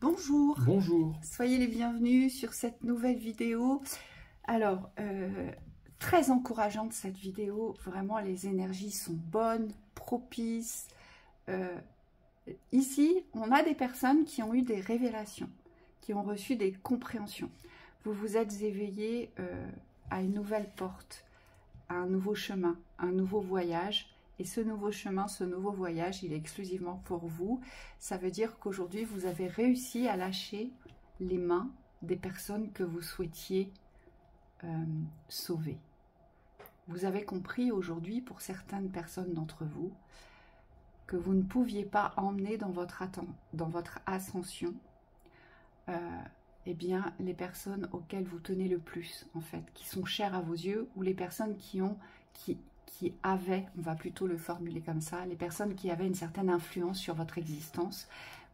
Bonjour, Bonjour. soyez les bienvenus sur cette nouvelle vidéo. Alors, très encourageante cette vidéo, vraiment les énergies sont bonnes, propices. Ici, on a des personnes qui ont eu des révélations, qui ont reçu des compréhensions. Vous vous êtes éveillés à une nouvelle porte, à un nouveau chemin, un nouveau voyage. Et ce nouveau chemin, ce nouveau voyage, il est exclusivement pour vous. Ça veut dire qu'aujourd'hui, vous avez réussi à lâcher les mains des personnes que vous souhaitiez sauver. Vous avez compris aujourd'hui, pour certaines personnes d'entre vous, que vous ne pouviez pas emmener dans votre ascension eh bien, les personnes auxquelles vous tenez le plus, en fait, qui sont chères à vos yeux, ou les personnes qui avaient, on va plutôt le formuler comme ça, les personnes qui avaient une certaine influence sur votre existence.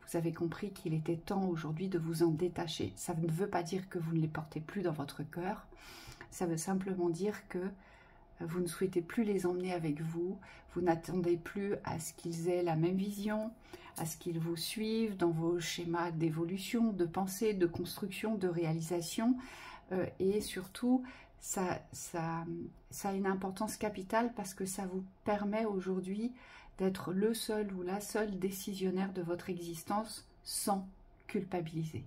Vous avez compris qu'il était temps aujourd'hui de vous en détacher. Ça ne veut pas dire que vous ne les portez plus dans votre cœur. Ça veut simplement dire que vous ne souhaitez plus les emmener avec vous. Vous n'attendez plus à ce qu'ils aient la même vision, à ce qu'ils vous suivent dans vos schémas d'évolution, de pensée, de construction, de réalisation. Et surtout, ça a une importance capitale parce que ça vous permet aujourd'hui d'être le seul ou la seule décisionnaire de votre existence sans culpabiliser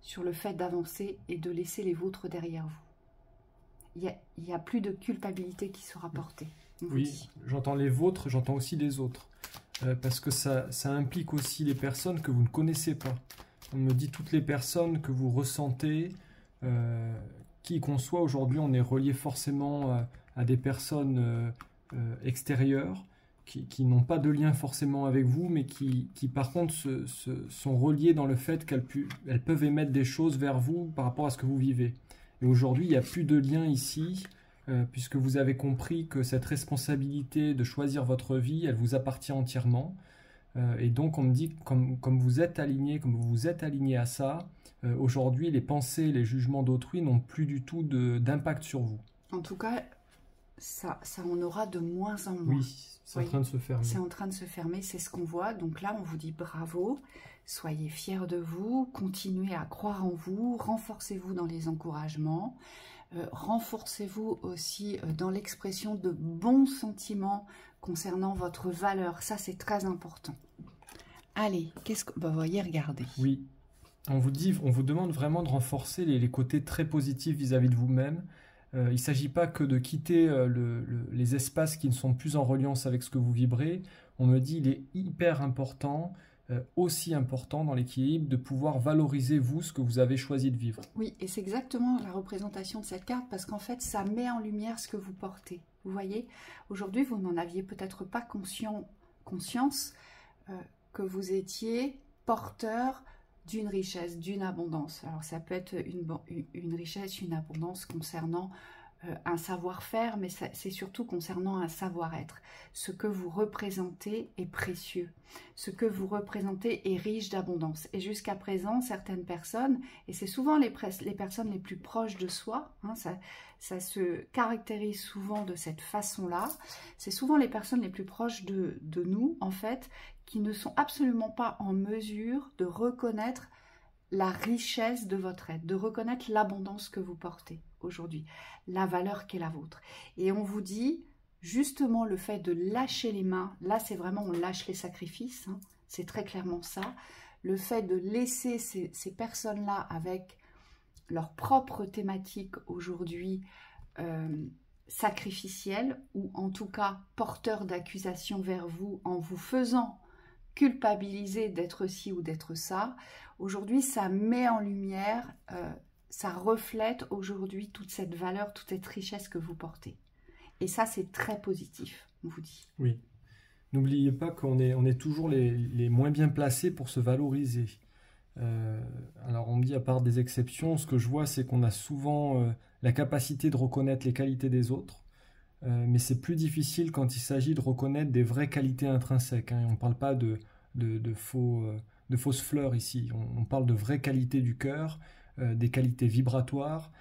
sur le fait d'avancer et de laisser les vôtres derrière vous. Il n'y a plus de culpabilité qui sera portée. Oui, j'entends les vôtres, j'entends aussi les autres. Parce que ça implique aussi les personnes que vous ne connaissez pas. On me dit toutes les personnes que vous ressentez, qui qu'on soit aujourd'hui, on est relié forcément à des personnes extérieures qui n'ont pas de lien forcément avec vous, mais qui par contre sont reliées dans le fait qu'elles peuvent émettre des choses vers vous par rapport à ce que vous vivez. Et aujourd'hui, il n'y a plus de lien ici, puisque vous avez compris que cette responsabilité de choisir votre vie, elle vous appartient entièrement. Et donc, on me dit, comme vous êtes aligné, comme vous vous êtes aligné à ça, aujourd'hui, les pensées, les jugements d'autrui n'ont plus du tout d'impact sur vous. En tout cas, ça en aura de moins en moins. Oui, c'est en train de se fermer. C'est en train de se fermer, c'est ce qu'on voit. Donc là, on vous dit bravo, soyez fiers de vous, continuez à croire en vous, renforcez-vous dans les encouragements, renforcez-vous aussi dans l'expression de bons sentiments concernant votre valeur. Ça, c'est très important. Allez, qu'est-ce que... Bah, voyez, regardez. Oui, on vous demande vraiment de renforcer les côtés très positifs vis-à-vis de vous-même. Il ne s'agit pas que de quitter les espaces qui ne sont plus en reliance avec ce que vous vibrez. On me dit il est hyper important, aussi important dans l'équilibre, de pouvoir valoriser vous ce que vous avez choisi de vivre. Oui, et c'est exactement la représentation de cette carte parce qu'en fait, ça met en lumière ce que vous portez. Vous voyez, aujourd'hui, vous n'en aviez peut-être pas conscience que vous étiez porteur d'une richesse, d'une abondance. Alors ça peut être une richesse, une abondance concernant un savoir-faire, mais c'est surtout concernant un savoir-être. Ce que vous représentez est précieux. Ce que vous représentez est riche d'abondance. Et jusqu'à présent, certaines personnes, et c'est souvent les personnes les plus proches de soi, hein, ça se caractérise souvent de cette façon-là, c'est souvent les personnes les plus proches de nous, en fait, qui ne sont absolument pas en mesure de reconnaître la richesse de votre être, de reconnaître l'abondance que vous portez aujourd'hui, la valeur qu'est la vôtre. Et on vous dit, justement, le fait de lâcher les mains, là c'est vraiment on lâche les sacrifices, hein, c'est très clairement ça, le fait de laisser ces personnes-là avec leur propre thématique aujourd'hui sacrificielle, ou en tout cas porteur d'accusation vers vous en vous faisant culpabiliser d'être ci ou d'être ça. Aujourd'hui, ça met en lumière, ça reflète aujourd'hui toute cette valeur, toute cette richesse que vous portez. Et ça, c'est très positif, on vous dit. Oui. N'oubliez pas qu'on est toujours les moins bien placés pour se valoriser. Alors, on me dit, à part des exceptions, ce que je vois, c'est qu'on a souvent la capacité de reconnaître les qualités des autres. Mais c'est plus difficile quand il s'agit de reconnaître des vraies qualités intrinsèques. Hein. On ne parle pas de fausses fleurs ici. On parle de vraies qualités du cœur, des qualités vibratoires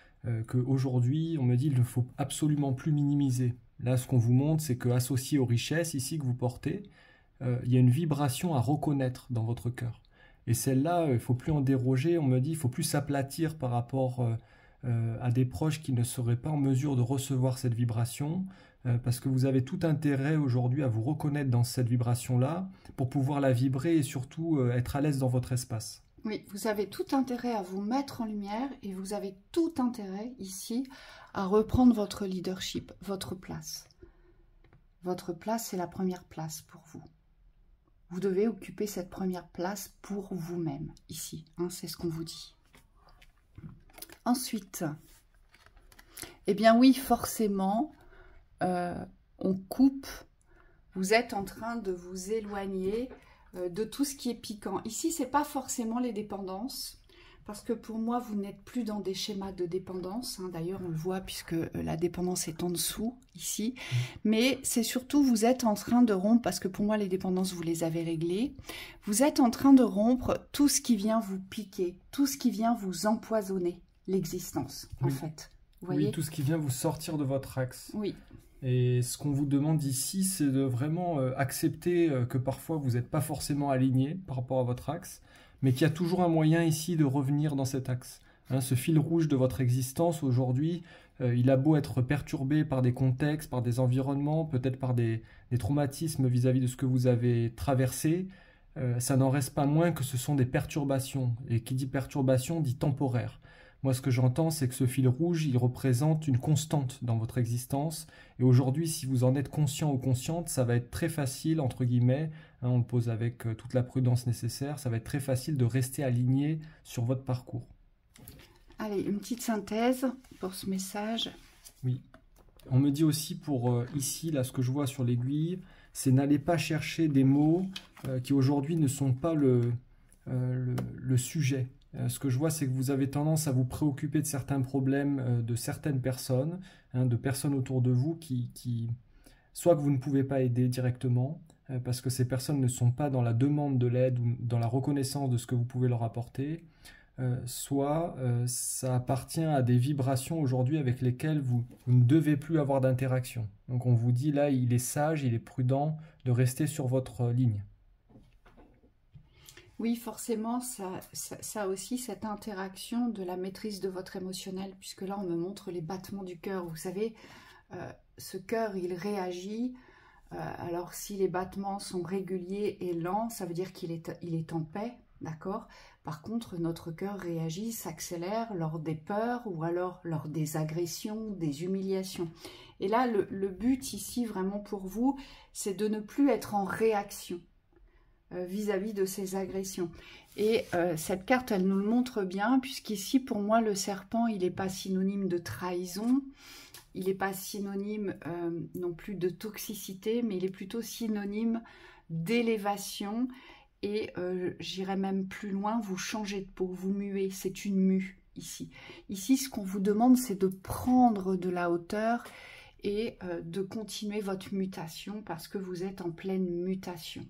qu'aujourd'hui, on me dit, il ne faut absolument plus minimiser. Là, ce qu'on vous montre, c'est qu'associé aux richesses ici que vous portez, il y a une vibration à reconnaître dans votre cœur. Et celle-là, il ne faut plus en déroger. On me dit, il ne faut plus s'aplatir par rapport à des proches qui ne seraient pas en mesure de recevoir cette vibration, parce que vous avez tout intérêt aujourd'hui à vous reconnaître dans cette vibration-là pour pouvoir la vibrer et surtout être à l'aise dans votre espace. Oui, vous avez tout intérêt à vous mettre en lumière et vous avez tout intérêt ici à reprendre votre leadership, votre place. Votre place, c'est la première place pour vous. Vous devez occuper cette première place pour vous-même, ici, hein, c'est ce qu'on vous dit. Ensuite, eh bien oui, forcément, on coupe, vous êtes en train de vous éloigner de tout ce qui est piquant. Ici, ce n'est pas forcément les dépendances, parce que pour moi, vous n'êtes plus dans des schémas de dépendance. Hein. D'ailleurs, on le voit puisque la dépendance est en dessous, ici. Mais c'est surtout, vous êtes en train de rompre, parce que pour moi, les dépendances, vous les avez réglées. Vous êtes en train de rompre tout ce qui vient vous piquer, tout ce qui vient vous empoisonner l'existence, en fait. Vous voyez ? Oui, tout ce qui vient vous sortir de votre axe. Oui. Et ce qu'on vous demande ici, c'est de vraiment accepter que parfois vous n'êtes pas forcément aligné par rapport à votre axe, mais qu'il y a toujours un moyen ici de revenir dans cet axe. Hein, ce fil rouge de votre existence aujourd'hui, il a beau être perturbé par des contextes, par des environnements, peut-être par des traumatismes vis-à-vis de ce que vous avez traversé, ça n'en reste pas moins que ce sont des perturbations. Et qui dit perturbation dit temporaire. Moi, ce que j'entends, c'est que ce fil rouge, il représente une constante dans votre existence. Et aujourd'hui, si vous en êtes conscient ou consciente, ça va être très facile, entre guillemets, hein, on le pose avec toute la prudence nécessaire, ça va être très facile de rester aligné sur votre parcours. Allez, une petite synthèse pour ce message. Oui. On me dit aussi pour ici, là, ce que je vois sur l'aiguille, c'est n'allez pas chercher des mots qui aujourd'hui ne sont pas le sujet. Ce que je vois, c'est que vous avez tendance à vous préoccuper de certains problèmes de certaines personnes, hein, de personnes autour de vous qui soit que vous ne pouvez pas aider directement, parce que ces personnes ne sont pas dans la demande de l'aide ou dans la reconnaissance de ce que vous pouvez leur apporter, soit ça appartient à des vibrations aujourd'hui avec lesquelles vous ne devez plus avoir d'interaction. Donc on vous dit là, il est sage, il est prudent de rester sur votre ligne. Oui, forcément, ça aussi, cette interaction de la maîtrise de votre émotionnel, puisque là, on me montre les battements du cœur. Vous savez, ce cœur, il réagit. Alors, si les battements sont réguliers et lents, ça veut dire qu'il est en paix, d'accord? Par contre, notre cœur réagit, s'accélère lors des peurs ou alors lors des agressions, des humiliations. Et là, le but ici, vraiment pour vous, c'est de ne plus être en réaction vis-à-vis de ces agressions. Et cette carte, elle nous le montre bien, puisqu'ici, pour moi, le serpent, il n'est pas synonyme de trahison, il n'est pas synonyme non plus de toxicité, mais il est plutôt synonyme d'élévation, et j'irais même plus loin, vous changez de peau, vous muez, c'est une mue ici. Ici, ce qu'on vous demande, c'est de prendre de la hauteur et de continuer votre mutation, parce que vous êtes en pleine mutation.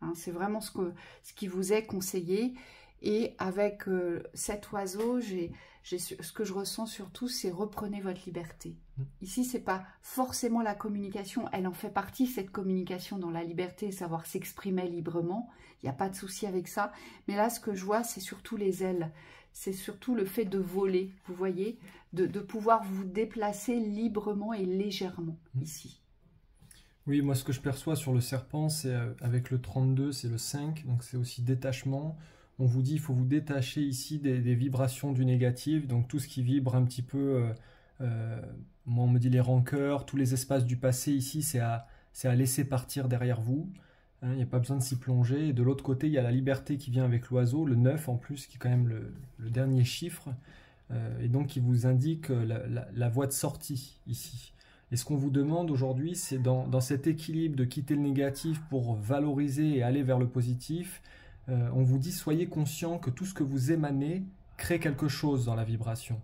Hein, c'est vraiment ce qui vous est conseillé. Et avec cet oiseau, ce que je ressens surtout, c'est reprenez votre liberté. Ici, ce n'est pas forcément la communication. Elle en fait partie, cette communication dans la liberté, savoir s'exprimer librement. Il n'y a pas de souci avec ça. Mais là, ce que je vois, c'est surtout les ailes. C'est surtout le fait de voler, vous voyez, de pouvoir vous déplacer librement et légèrement ici. Oui, moi ce que je perçois sur le serpent, c'est avec le 32, c'est le 5, donc c'est aussi détachement. On vous dit il faut vous détacher ici des vibrations du négatif, donc tout ce qui vibre un petit peu, moi on me dit les rancœurs, tous les espaces du passé ici, c'est à laisser partir derrière vous. Hein, il n'y a pas besoin de s'y plonger. Et de l'autre côté, il y a la liberté qui vient avec l'oiseau, le 9 en plus, qui est quand même le dernier chiffre, et donc qui vous indique la voie de sortie ici. Et ce qu'on vous demande aujourd'hui, c'est dans cet équilibre de quitter le négatif pour valoriser et aller vers le positif, on vous dit soyez conscient que tout ce que vous émanez crée quelque chose dans la vibration.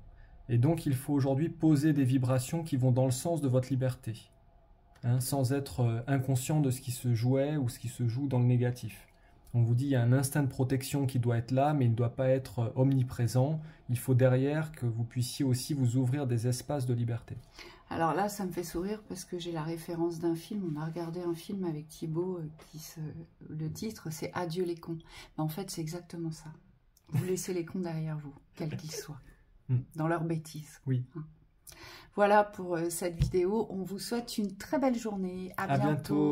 Et donc il faut aujourd'hui poser des vibrations qui vont dans le sens de votre liberté, hein, sans être inconscient de ce qui se jouait ou ce qui se joue dans le négatif. On vous dit il y a un instinct de protection qui doit être là, mais il ne doit pas être omniprésent. Il faut derrière que vous puissiez aussi vous ouvrir des espaces de liberté. Alors là, ça me fait sourire parce que j'ai la référence d'un film. On a regardé un film avec Thibaut, le titre, c'est Adieu les cons. Ben, en fait, c'est exactement ça. Vous laissez les cons derrière vous, quels qu'ils soient, dans leur bêtise. Oui. Voilà pour cette vidéo. On vous souhaite une très belle journée. À bientôt.